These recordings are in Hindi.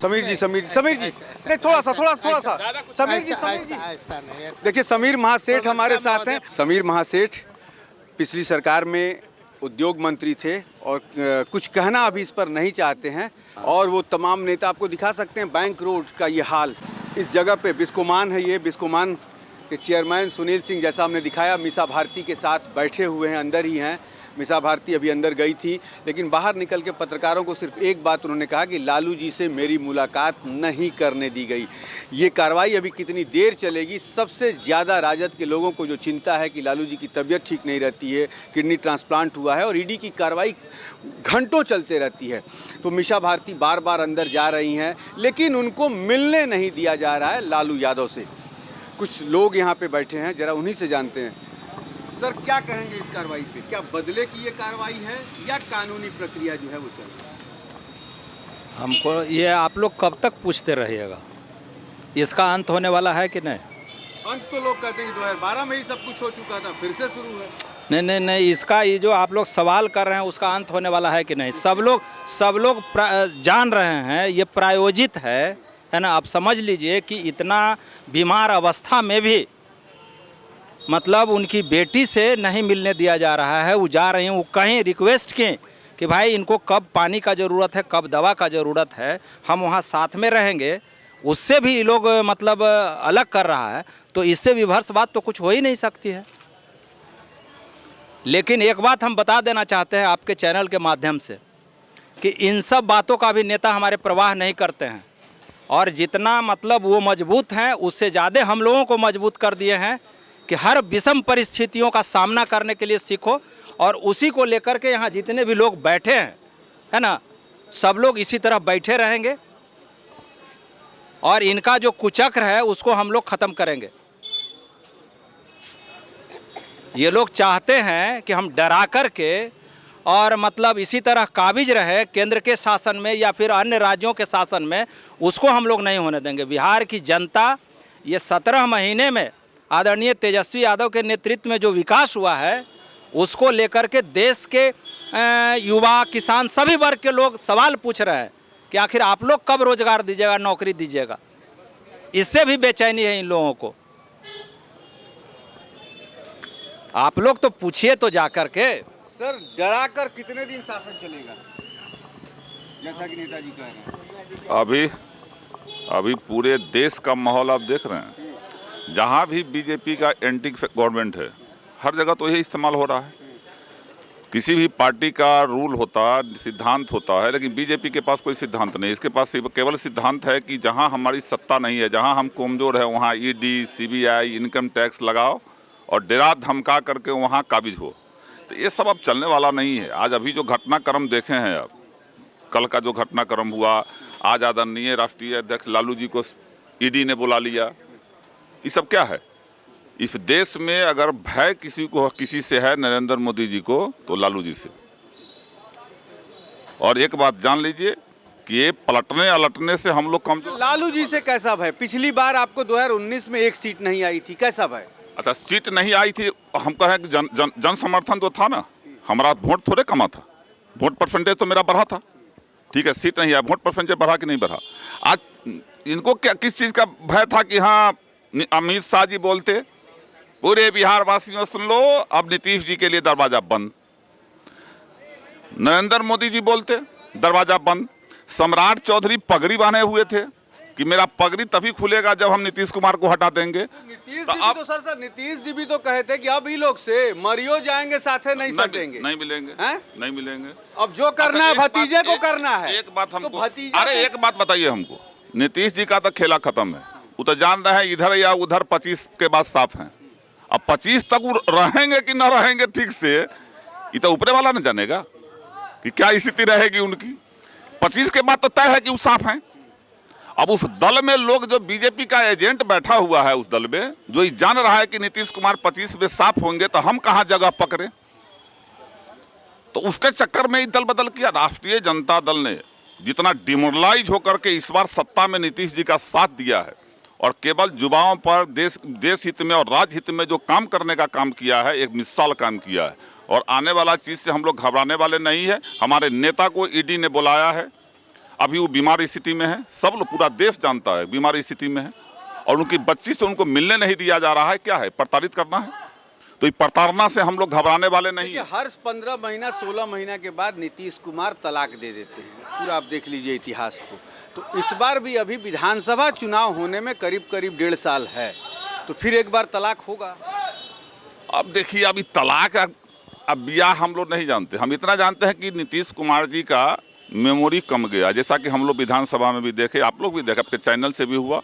समीर जी नहीं, थोड़ा सा समीर जी देखिए, समीर महासेठ हमारे साथ हैं। समीर महासेठ पिछली सरकार में उद्योग मंत्री थे और कुछ कहना अभी इस पर नहीं चाहते हैं। और वो तमाम नेता आपको दिखा सकते हैं बैंक रोड का ये हाल। इस जगह पे बिस्कोमान है, ये बिस्कोमान के चेयरमैन सुनील सिंह, जैसा हमने दिखाया, मीसा भारती के साथ बैठे हुए हैं, अंदर ही हैं। मीसा भारती अभी अंदर गई थी, लेकिन बाहर निकल के पत्रकारों को सिर्फ एक बात उन्होंने कहा कि लालू जी से मेरी मुलाकात नहीं करने दी गई। ये कार्रवाई अभी कितनी देर चलेगी, सबसे ज़्यादा राजद के लोगों को जो चिंता है कि लालू जी की तबीयत ठीक नहीं रहती है, किडनी ट्रांसप्लांट हुआ है और ईडी की कार्रवाई घंटों चलते रहती है। तो मीसा भारती बार बार अंदर जा रही हैं, लेकिन उनको मिलने नहीं दिया जा रहा है लालू यादव से। कुछ लोग यहाँ पे बैठे हैं, ज़रा उन्हीं से जानते हैं। सर, क्या कहेंगे इस कार्रवाई पे? क्या बदले की ये कार्रवाई है या कानूनी प्रक्रिया जो है वो चल रही है? हमको ये आप लोग कब तक पूछते रहिएगा? इसका अंत होने वाला है कि नहीं? अंत तो लोग कहते हैं कि 2012 में ही सब कुछ हो चुका था, फिर से शुरू है। नहीं, इसका ये जो आप लोग सवाल कर रहे हैं उसका अंत होने वाला है कि नहीं? सब लोग जान रहे हैं, ये प्रायोजित है ना। आप समझ लीजिए कि इतना बीमार अवस्था में भी मतलब उनकी बेटी से नहीं मिलने दिया जा रहा है। वो जा रही हैं, वो कहीं रिक्वेस्ट किए कि भाई इनको कब पानी का ज़रूरत है, कब दवा का ज़रूरत है, हम वहाँ साथ में रहेंगे। उससे भी ये लोग मतलब अलग कर रहा है, तो इससे विभत्स बात तो कुछ हो ही नहीं सकती है। लेकिन एक बात हम बता देना चाहते हैं आपके चैनल के माध्यम से कि इन सब बातों का भी नेता हमारे प्रवाह नहीं करते हैं। और जितना मतलब वो मजबूत हैं, उससे ज़्यादा हम लोगों को मजबूत कर दिए हैं कि हर विषम परिस्थितियों का सामना करने के लिए सीखो। और उसी को लेकर के यहाँ जितने भी लोग बैठे हैं, है ना, सब लोग इसी तरह बैठे रहेंगे और इनका जो कुचक्र है उसको हम लोग ख़त्म करेंगे। ये लोग चाहते हैं कि हम डरा करके और मतलब इसी तरह काबिज रहे केंद्र के शासन में या फिर अन्य राज्यों के शासन में, उसको हम लोग नहीं होने देंगे। बिहार की जनता ये 17 महीने में आदरणीय तेजस्वी यादव के नेतृत्व में जो विकास हुआ है उसको लेकर के देश के युवा, किसान, सभी वर्ग के लोग सवाल पूछ रहे हैं कि आखिर आप लोग कब रोजगार दीजिएगा, नौकरी दीजिएगा। इससे भी बेचैनी है इन लोगों को। आप लोग तो पूछिए तो जाकर के। सर, डराकर कितने दिन शासन चलेगा, जैसा कि नेताजी कह रहे हैं? अभी पूरे देश का माहौल आप देख रहे हैं। जहाँ भी बीजेपी का एंटी गवर्नमेंट है, हर जगह तो यही इस्तेमाल हो रहा है। किसी भी पार्टी का रूल होता, सिद्धांत होता है, लेकिन बीजेपी के पास कोई सिद्धांत नहीं। इसके पास केवल सिद्धांत है कि जहाँ हमारी सत्ता नहीं है, जहाँ हम कमज़ोर है, वहाँ ईडी, सीबीआई, इनकम टैक्स लगाओ और डरा धमका करके वहाँ काबिज हो। तो ये सब अब चलने वाला नहीं है। आज अभी जो घटनाक्रम देखे हैं, अब कल का जो घटनाक्रम हुआ, आज आदरणीय राष्ट्रीय अध्यक्ष लालू जी को ईडी ने बुला लिया। ये सब क्या है? इस देश में अगर भय किसी से है, नरेंद्र मोदी जी को, तो लालू जी से। और एक बात जान लीजिए कि ये पलटने अलटने से हम लोग कमजोर। लालू जी से कैसा भय? पिछली बार आपको 2019 में एक सीट नहीं आई थी, कैसा भय? अच्छा, सीट नहीं आई थी, हम कह रहे हैं कि जन समर्थन तो था ना। हमारा वोट थोड़े कमा था, वोट परसेंटेज तो मेरा बढ़ा था। ठीक है, सीट नहीं आया, वोट परसेंटेज बढ़ा कि नहीं बढ़ा? आज इनको क्या, किस चीज़ का भय था कि हाँ अमित शाह जी बोलते पूरे बिहार वासियों सुन लो, अब नीतीश जी के लिए दरवाजा बंद। नरेंद्र मोदी जी बोलते दरवाजा बंद। सम्राट चौधरी पगड़ी बांधे हुए थे कि मेरा पगड़ी तभी खुलेगा जब हम नीतीश कुमार को हटा देंगे। नीतीश जी तो सर नीतीश जी भी तो कहे थे कि अब ही लोग से मरियो जाएंगे, साथे नहीं सटेंगे, नहीं मिलेंगे, नहीं मिलेंगे। अब जो करना है भतीजे को करना है। एक बात हमको, अरे एक बात बताइए हमको, नीतीश जी का तो खेला खत्म है। वो तो जान रहे हैं इधर या उधर 25 के बाद साफ हैं। अब 25 तक वो रहेंगे कि न रहेंगे ठीक से, ये तो ऊपरे वाला न जानेगा कि क्या स्थिति रहेगी उनकी। 25 के बाद तो तय है कि वो साफ हैं। अब उस दल में लोग, जो बीजेपी का एजेंट बैठा हुआ है उस दल में, जो ये जान रहा है कि नीतीश कुमार 25 में साफ होंगे, तो हम कहाँ जगह पकड़े? तो उसके चक्कर में ये दल बदल किया। राष्ट्रीय जनता दल ने जितना डिमोरलाइज होकर के इस बार सत्ता में नीतीश जी का साथ दिया है और केवल युवाओं पर देश हित में और राज्य हित में जो काम करने का काम किया है, एक मिसाल काम किया है। और आने वाला चीज़ से हम लोग घबराने वाले नहीं है। हमारे नेता को ईडी ने बुलाया है, अभी वो बीमार स्थिति में है, सब लोग पूरा देश जानता है बीमार स्थिति में है, और उनकी बच्ची से उनको मिलने नहीं दिया जा रहा है। क्या है, प्रताड़ित करना है? तो ये प्रताड़ना से हम लोग घबराने वाले नहीं हैं। हर 15 महीना 16 महीना के बाद नीतीश कुमार तलाक दे देते हैं, पूरा आप देख लीजिए इतिहास को। तो इस बार भी अभी विधानसभा चुनाव होने में करीब करीब 1.5 साल है, तो फिर एक बार तलाक होगा। अब देखिए, अभी तलाक अब ब्याह हम लोग नहीं जानते। हम इतना जानते हैं कि नीतीश कुमार जी का मेमोरी कम गया, जैसा कि हम लोग विधानसभा में भी देखे, आप लोग भी देखे, आपके चैनल से भी हुआ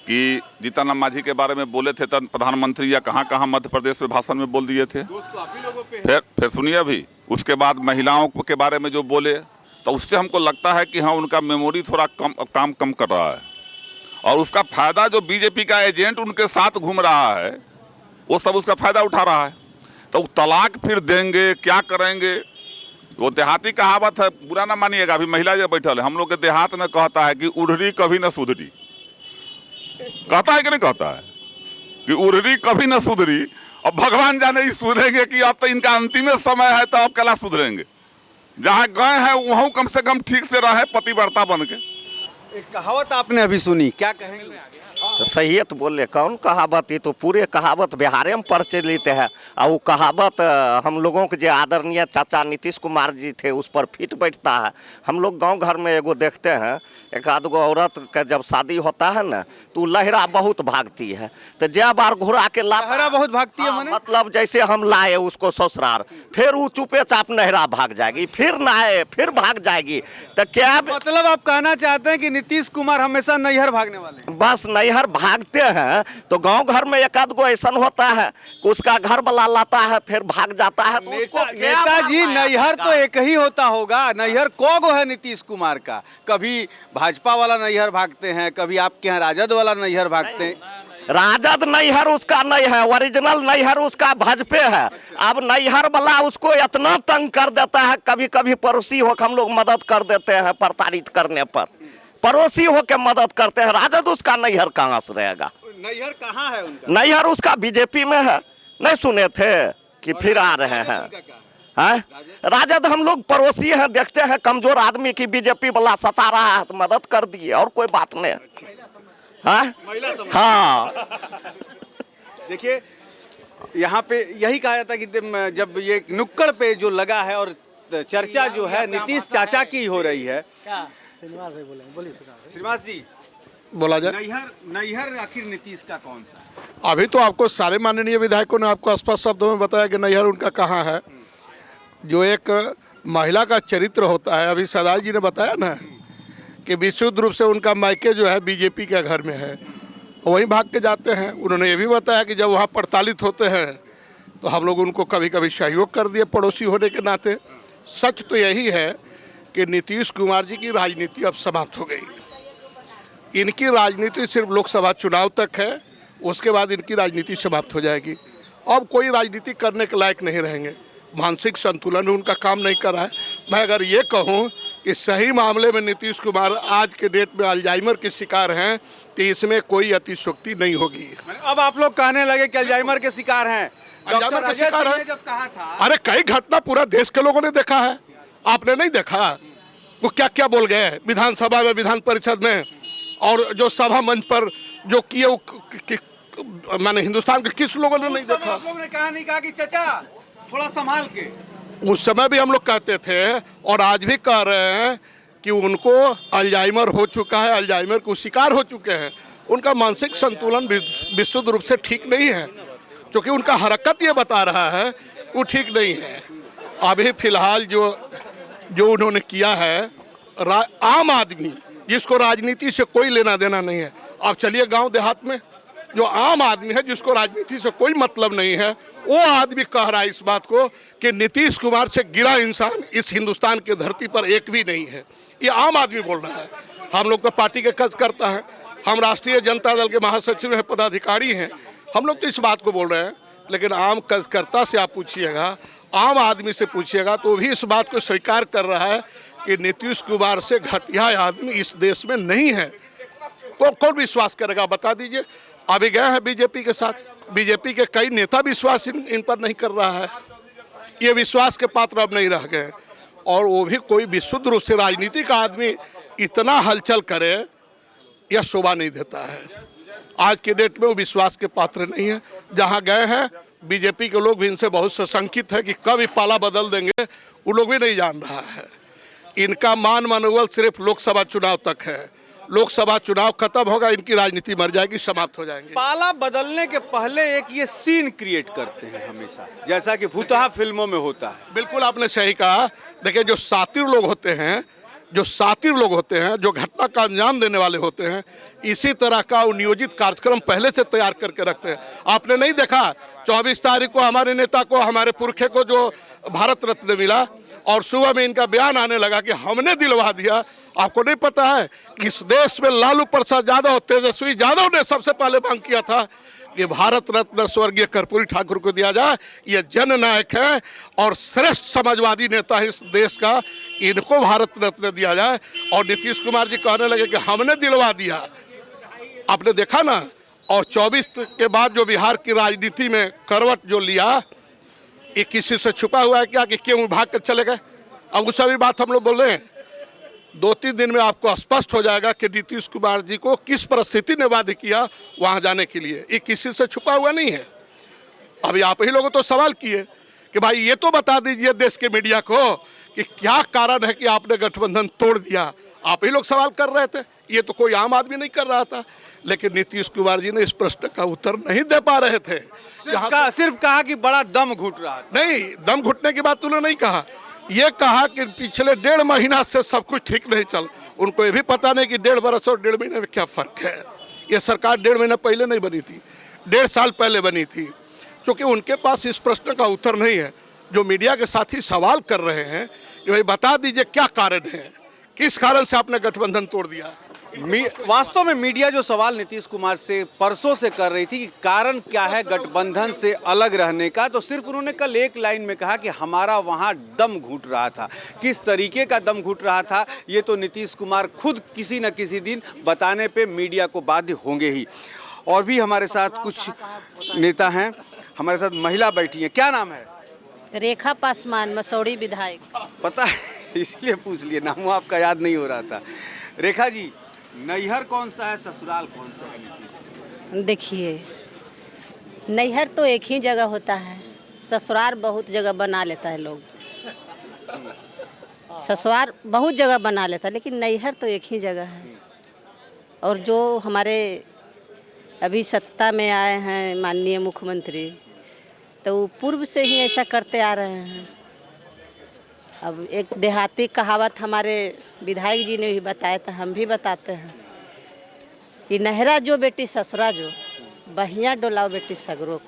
कि जीतन मांझी के बारे में बोले थे तो प्रधानमंत्री या कहाँ कहाँ मध्य प्रदेश में भाषण में बोल दिए थे। फिर सुनिए, अभी उसके बाद महिलाओं के बारे में जो बोले, तो उससे हमको लगता है कि हाँ, उनका मेमोरी थोड़ा काम कम कर रहा है, और उसका फायदा जो बीजेपी का एजेंट उनके साथ घूम रहा है वो सब उसका फायदा उठा रहा है। तो तलाक फिर देंगे, क्या करेंगे? वो देहाती कहावत है, बुरा ना मानिएगा। अभी महिला जो बैठल है, हम लोग के देहात में कहता है कि उड़री कभी न सुधरी। कहता है कि नहीं कहता है कि उड़री कभी न सुधरी? अब भगवान जाने ही सुधरेंगे कि अब तो इनका अंतिम समय है, तो अब कैला सुधरेंगे? जहाँ गए हैं वहाँ कम से कम ठीक से रहे, पतिव्रता बन के। एक कहावत आपने अभी सुनी, क्या कहेंगे? तो सही है, तो बोले कौन कहावत? ये तो पूरे कहावत बिहार में प्रचलित है, और वो कहावत हम लोगों के जो आदरणीय चाचा नीतीश कुमार जी थे उस पर फिट बैठता है। हम लोग गांव घर में एगो देखते हैं, एक आध गो औरत का जब शादी होता है ना, तो लहरा बहुत भागती है। तो जब बार घुरा के लहरा बहुत भागती है, मतलब जैसे हम लाए उसको ससुराल, फिर वो चुपे चाप नहरा भाग जाएगी, फिर नहाए फिर भाग जाएगी। तो क्या मतलब आप कहना चाहते हैं कि नीतीश कुमार हमेशा नैहर भागने वाले हैं? बस नैहर भागते हैं। तो गांव घर में एक आध गो ऐसा होता है कि उसका घर वाला लाता है फिर भाग जाता है। तो नेताजी, नैहर तो एक ही होता होगा। नैहर को गो है नीतीश कुमार का? कभी भाजपा वाला नैहर भागते हैं, कभी आपके यहाँ राजद वाला नैहर भागते हैं। राजद नैहर उसका नहीं है, ओरिजिनल नैहर उसका भाजपे है। अब नैहर वाला उसको इतना तंग कर देता है, कभी कभी पड़ोसी हो हम लोग मदद कर देते हैं, प्रताड़ित करने पर पड़ोसी हो के मदद करते हैं। राजद उसका नैहर कहाँ से रहेगा? नैहर कहाँ है उनका? नैहर उसका बीजेपी में है। नहीं सुने थे कि फिर आ रहे हैं? हैं? राजद हम लोग पड़ोसी हैं, देखते हैं कमजोर आदमी की बीजेपी वाला सता रहा है तो मदद कर दिए, और कोई बात नहीं। हाँ, देखिए यहाँ पे यही कहा जाता है कि जब ये नुक्कड़ पे जो लगा है और चर्चा जो है नीतीश चाचा की हो रही है। श्रीनिवास भाई बोले, श्रीनिवास जी बोला जाए। नैहर आखिर नीतीश का कौन सा है? अभी तो आपको सारे माननीय विधायकों ने आपको स्पष्ट शब्दों में बताया कि नैहर उनका कहाँ है। जो एक महिला का चरित्र होता है, अभी सदाई जी ने बताया ना कि विशुद्ध रूप से उनका मायके जो है बीजेपी के घर में है, वहीं भाग के जाते हैं। उन्होंने ये भी बताया कि जब वहाँ प्रताड़ित होते हैं तो हम लोग उनको कभी कभी सहयोग कर दिए पड़ोसी होने के नाते। सच तो यही है कि नीतीश कुमार जी की राजनीति अब समाप्त हो गई। इनकी राजनीति सिर्फ लोकसभा चुनाव तक है, उसके बाद इनकी राजनीति समाप्त हो जाएगी। अब कोई राजनीति करने के लायक नहीं रहेंगे। मानसिक संतुलन उनका काम नहीं कर रहा है। मैं अगर ये कहूँ कि सही मामले में नीतीश कुमार आज के डेट में अल्जाइमर के शिकार हैं, तो इसमें कोई अतिशोक्ति नहीं होगी। अब आप लोग कहने लगे कि अल्जाइमर के शिकार हैं। अल्जाइमर के शिकार है, जब कहा था, अरे कई घटना पूरा देश के लोगों ने देखा है, आपने नहीं देखा? वो क्या क्या बोल गए विधानसभा में, विधान परिषद में, और जो सभा मंच पर जो किए, माने हिंदुस्तान के किस लोगों ने नहीं देखा? आप लोगों ने कहा नहीं कहा कि चाचा थोड़ा संभाल के? उस समय भी हम लोग कहते थे और आज भी कह रहे हैं कि उनको अल्जाइमर हो चुका है, अल्जाइमर को शिकार हो चुके हैं। उनका मानसिक संतुलन विशुद्ध रूप से ठीक नहीं है, क्योंकि उनका हरकत ये बता रहा है वो ठीक नहीं है। अभी फिलहाल जो उन्होंने किया है, आम आदमी जिसको राजनीति से कोई लेना देना नहीं है, अब चलिए गांव देहात में जो आम आदमी है जिसको राजनीति से कोई मतलब नहीं है, वो आदमी कह रहा है इस बात को कि नीतीश कुमार से गिरा इंसान इस हिंदुस्तान की धरती पर एक भी नहीं है। ये आम आदमी बोल रहा है। हम लोग तो पार्टी के कर्ज करता है, हम राष्ट्रीय जनता दल के महासचिव हैं, पदाधिकारी हैं, हम लोग तो इस बात को बोल रहे हैं। लेकिन आम कर्जकर्ता से आप पूछिएगा, आम आदमी से पूछिएगा, तो भी इस बात को स्वीकार कर रहा है कि नीतीश कुमार से घटिया आदमी इस देश में नहीं है। तो कौन विश्वास करेगा, बता दीजिए। अभी गए हैं बीजेपी के साथ, बीजेपी के कई नेता विश्वास इन पर नहीं कर रहा है। ये विश्वास के पात्र अब नहीं रह गए, और वो भी कोई विशुद्ध रूप से राजनीति का आदमी इतना हलचल करे, यह शोभा नहीं देता है। आज के डेट में वो विश्वास के पात्र नहीं है। जहाँ गए हैं बीजेपी के लोग भी इनसे बहुत सशंकित है कि कब ये पाला बदल देंगे, वो लोग भी नहीं जान रहा है। इनका मान मनोबल सिर्फ लोकसभा चुनाव तक है। लोकसभा चुनाव खत्म होगा, इनकी राजनीति मर जाएगी, समाप्त हो जाएंगे। पाला बदलने के पहले एक ये सीन क्रिएट करते हैं हमेशा, जैसा कि भूतहा फिल्मों में होता है। बिल्कुल आपने सही कहा। देखिए जो सातिर लोग होते हैं, जो घटना का अंजाम देने वाले होते हैं, इसी तरह का नियोजित कार्यक्रम पहले से तैयार करके रखते हैं। आपने नहीं देखा 24 तारीख को हमारे नेता को, हमारे पुरखे को जो भारत रत्न मिला और सुबह में इनका बयान आने लगा कि हमने दिलवा दिया। आपको नहीं पता है कि इस देश में लालू प्रसाद यादव, तेजस्वी यादव ने सबसे पहले मांग किया था कि भारत रत्न स्वर्गीय कर्पूरी ठाकुर को दिया जाए। ये जननायक है और श्रेष्ठ समाजवादी नेता है इस देश का, इनको भारत रत्न दिया जाए। और नीतीश कुमार जी कहने लगे कि हमने दिलवा दिया। आपने देखा ना। और 24 के बाद जो बिहार की राजनीति में करवट जो लिया, ये किसी से छुपा हुआ है क्या कि क्यों भाग कर चले गए? अब उस भी बात हम लोग बोल रहे हैं। 2-3 दिन में आपको स्पष्ट हो जाएगा कि नीतीश कुमार जी को किस परिस्थिति ने बाध्य किया वहां जाने के लिए। ये किसी से छुपा हुआ नहीं है। अभी आप ही लोगों तो सवाल किए कि भाई ये तो बता दीजिए देश के मीडिया को कि क्या कारण है कि आपने गठबंधन तोड़ दिया। आप ही लोग सवाल कर रहे थे, ये तो कोई आम आदमी नहीं कर रहा था। लेकिन नीतीश कुमार जी ने इस प्रश्न का उत्तर नहीं दे पा रहे थे। सिर्फ कहा कि बड़ा दम घुट रहा था। नहीं, दम घुटने की बात उन्होंने नहीं कहा। ये कहा कि पिछले 1.5 महीना से सब कुछ ठीक नहीं चल। उनको ये भी पता नहीं कि 1.5 बरस और 1.5 महीने में क्या फ़र्क है। ये सरकार 1.5 महीना पहले नहीं बनी थी, 1.5 साल पहले बनी थी। क्योंकि उनके पास इस प्रश्न का उत्तर नहीं है। जो मीडिया के साथी सवाल कर रहे हैं कि भाई बता दीजिए क्या कारण है, किस कारण से आपने गठबंधन तोड़ दिया। वास्तव में मीडिया जो सवाल नीतीश कुमार से परसों से कर रही थी कि कारण क्या है गठबंधन से अलग रहने का, तो सिर्फ उन्होंने कल एक लाइन में कहा कि हमारा वहां दम घुट रहा था। किस तरीके का दम घुट रहा था ये तो नीतीश कुमार खुद किसी न किसी दिन बताने पे मीडिया को बाध्य होंगे ही। और भी हमारे साथ कुछ नेता हैं, हमारे साथ महिला बैठी हैं। क्या नाम है? रेखा पासवान, मसौड़ी विधायक। पता है, इसलिए पूछ लिए, नाम आपका याद नहीं हो रहा था। रेखा जी, नैहर कौन सा है, ससुराल कौन सा है नीतीश? देखिए, नैहर तो एक ही जगह होता है, ससुराल बहुत जगह बना लेता है लोग। ससुराल बहुत जगह बना लेता है, लेकिन नैहर तो एक ही जगह है। और जो हमारे अभी सत्ता में आए हैं माननीय मुख्यमंत्री, तो वो पूर्व से ही ऐसा करते आ रहे हैं। अब एक देहाती कहावत हमारे विधायक जी ने भी बताया था, हम भी बताते हैं कि नहरा जो बेटी ससुरा जो, बहिया डोलाओ बेटी सगरो।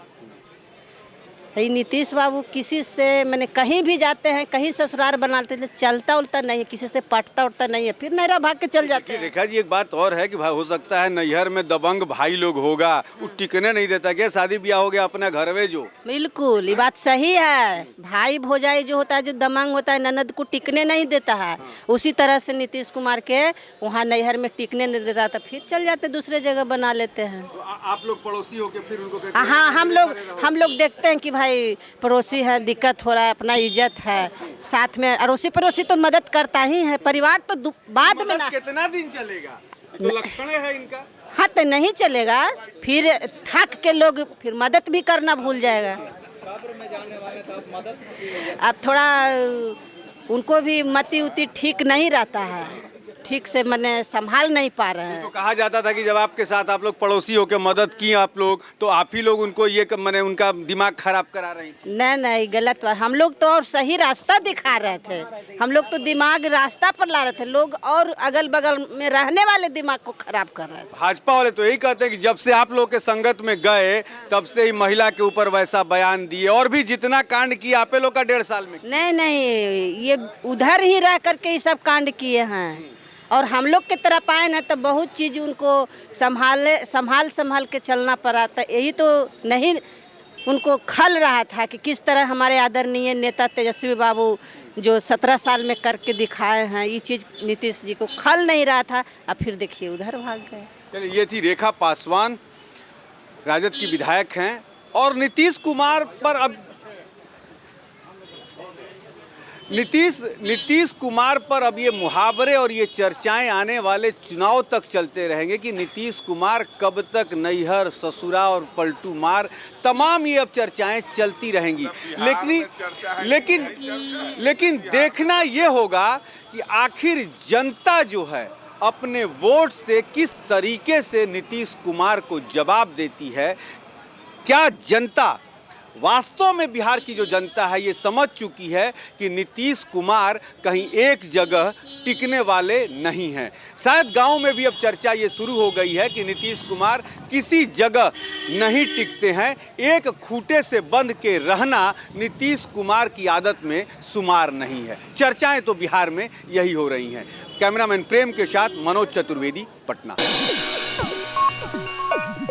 नीतीश बाबू किसी से मैंने कहीं भी जाते हैं, कहीं ससुराल बनाते हैं, चलता उलता नहीं है, किसी से पटता उठता नहीं है, फिर नहरा भाग के चल जाते हैं। रेखा जी, एक बात और है कि भाई हो सकता है नैहर में दबंग भाई लोग होगा, वो टिकने नहीं देता। क्या शादी ब्याह हो गया अपना घर में जो? बिल्कुल, ये बात सही है। भाई भौजाई जो होता है, जो दबंग होता है, ननद को टिकने नहीं देता है। उसी तरह से नीतीश कुमार के वहाँ नैहर में टिकने नहीं देता था, फिर चल जाते दूसरे जगह बना लेते हैं। तो आप लोग पड़ोसी होके फिर उनको कहते हैं? हाँ, हम लोग देखते हैं कि भाई पड़ोसी है, दिक्कत हो रहा है, अपना इज्जत है, साथ में अड़ोसी पड़ोसी तो मदद करता ही है। परिवार तो बाद में ना। कितना दिन चलेगा? तो लक्षण है इनका। हाँ, तो नहीं चलेगा, फिर थक के लोग फिर मदद भी करना भूल जाएगा। अब थोड़ा उनको भी मती उती ठीक नहीं रहता है, ठीक से मैंने संभाल नहीं पा रहे हैं। तो कहा जाता था कि जब आपके साथ आप लोग पड़ोसी होकर मदद की आप लोग, तो आप ही लोग उनको ये मैंने उनका दिमाग खराब करा रही थी। नहीं, गलत बात। हम लोग तो और सही रास्ता दिखा रहे थे। हम लोग तो दिमाग रास्ता पर ला रहे थे, लोग और अगल बगल में रहने वाले दिमाग को खराब कर रहे थे। भाजपा वाले तो यही कहते हैं कि जब से आप लोग के संगत में गए तब से ही महिला के ऊपर वैसा बयान दिए, और भी जितना कांड किया आप लोग का 1.5 साल में। नहीं, ये उधर ही रह करके ये सब कांड किए हैं। और हम लोग के तरफ आए ना, तो बहुत चीज़ उनको संभाल के चलना पड़ा था। यही तो नहीं उनको खल रहा था कि किस तरह हमारे आदरणीय नेता तेजस्वी बाबू जो 17 साल में करके दिखाए हैं, ये चीज़ नीतीश जी को खल नहीं रहा था। अब फिर देखिए उधर भाग गए। चलिए, ये थी रेखा पासवान, राजद की विधायक हैं। और नीतीश कुमार पर अब नीतीश कुमार पर अब ये मुहावरे और ये चर्चाएं आने वाले चुनाव तक चलते रहेंगे कि नीतीश कुमार कब तक नैहर ससुरा और पलटू मार, तमाम ये अब चर्चाएं चलती रहेंगी। लेकिन देखना ये होगा कि आखिर जनता जो है अपने वोट से किस तरीके से नीतीश कुमार को जवाब देती है। क्या जनता वास्तव में, बिहार की जो जनता है ये समझ चुकी है कि नीतीश कुमार कहीं एक जगह टिकने वाले नहीं हैं। शायद गांव में भी अब चर्चा ये शुरू हो गई है कि नीतीश कुमार किसी जगह नहीं टिकते हैं। एक खूंटे से बंध के रहना नीतीश कुमार की आदत में शुमार नहीं है। चर्चाएं तो बिहार में यही हो रही हैं। कैमरामैन प्रेम के साथ मनोज चतुर्वेदी, पटना।